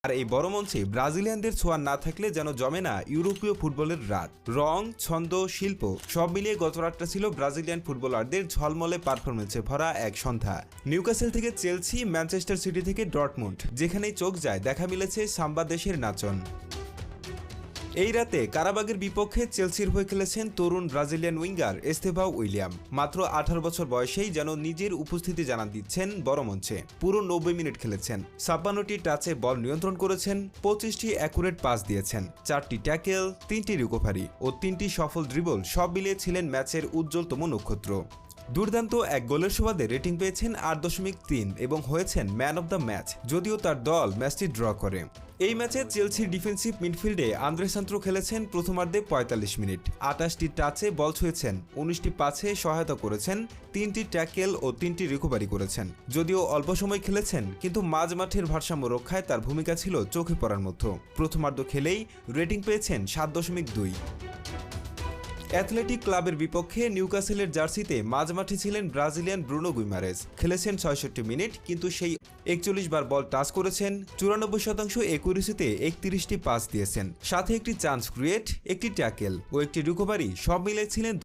আর এই বড় মঞ্চে ব্রাজিলিয়ানদের ছোঁয়া না থাকলে যেন জমে না ইউরোপীয় ফুটবলের রাত। রং, ছন্দ, শিল্প সব মিলিয়ে গত রাতটা ছিল ব্রাজিলিয়ান ফুটবলারদের ঝলমলে পারফরমেন্সে ভরা এক সন্ধ্যা। নিউক্যাসল থেকে চেলসি, ম্যানচেস্টার সিটি থেকে ডর্টমুন্ড, যেখানেই চোখ যায় দেখা মিলেছে সাম্বা দেশের নাচন। এই রাতে কারাবাগের বিপক্ষে চেলসির হয়ে খেলেছেন তরুণ ব্রাজিলিয়ান উইঙ্গার এস্তেভাও উইলিয়াম। মাত্র 18 বছর বয়সেই যেন নিজের উপস্থিতি জানান দিচ্ছেন বড় মঞ্চে। পুরো 90 মিনিট খেলেছেন, 56টি টাচে বল নিয়ন্ত্রণ করেছেন, 25টি অ্যাকুরেট পাস দিয়েছেন, 4টি ট্যাকেল, 3টি রিকভারি ও 3টি সফল ড্রিবল সব মিলিয়ে ছিলেন ম্যাচের উজ্জ্বলতম নক্ষত্র। দুর্দান্ত এক গোলের সুবাদে রেটিং পেয়েছেন 8.3 এবং হয়েছেন ম্যান অব দ্য ম্যাচ, যদিও তার দল ম্যাচটি ড্র করে। এই ম্যাচে চেলসির ডিফেন্সিভ মিডফিল্ডে আন্দ্রে সান্ত্রো খেলেছেন প্রথমার্ধে 45 মিনিট, 28টি টাচে বল ছুঁয়েছেন, 19টি পাসে সহায়তা করেছেন, 3টি ট্যাকেল ও 3টি রিকভারি করেছেন। যদিও অল্প সময় খেলেছেন, কিন্তু মাঝ মাঠের ভারসাম্য রক্ষায় তার ভূমিকা ছিল চোখে পড়ার মতো। প্রথমার্ধ খেলেই রেটিং পেয়েছেন 7.2। অ্যাথলেটিক ক্লাবের বিপক্ষে নিউক্যাসলের জার্সিতে মাঝমাঠে ছিলেন ব্রাজিলিয়ান ব্রুনো গুইমারেজ। খেলেছেন 66 মিনিট, কিন্তু সেই 41 বার বল টাচ করেছেন, 94% একুরেসিতে 31টি পাস দিয়েছেন, সাথে একটি চান্স ক্রিয়েট, একটি ট্যাকেল ও একটি রিকভারি সব মিলিয়ে ছিলেন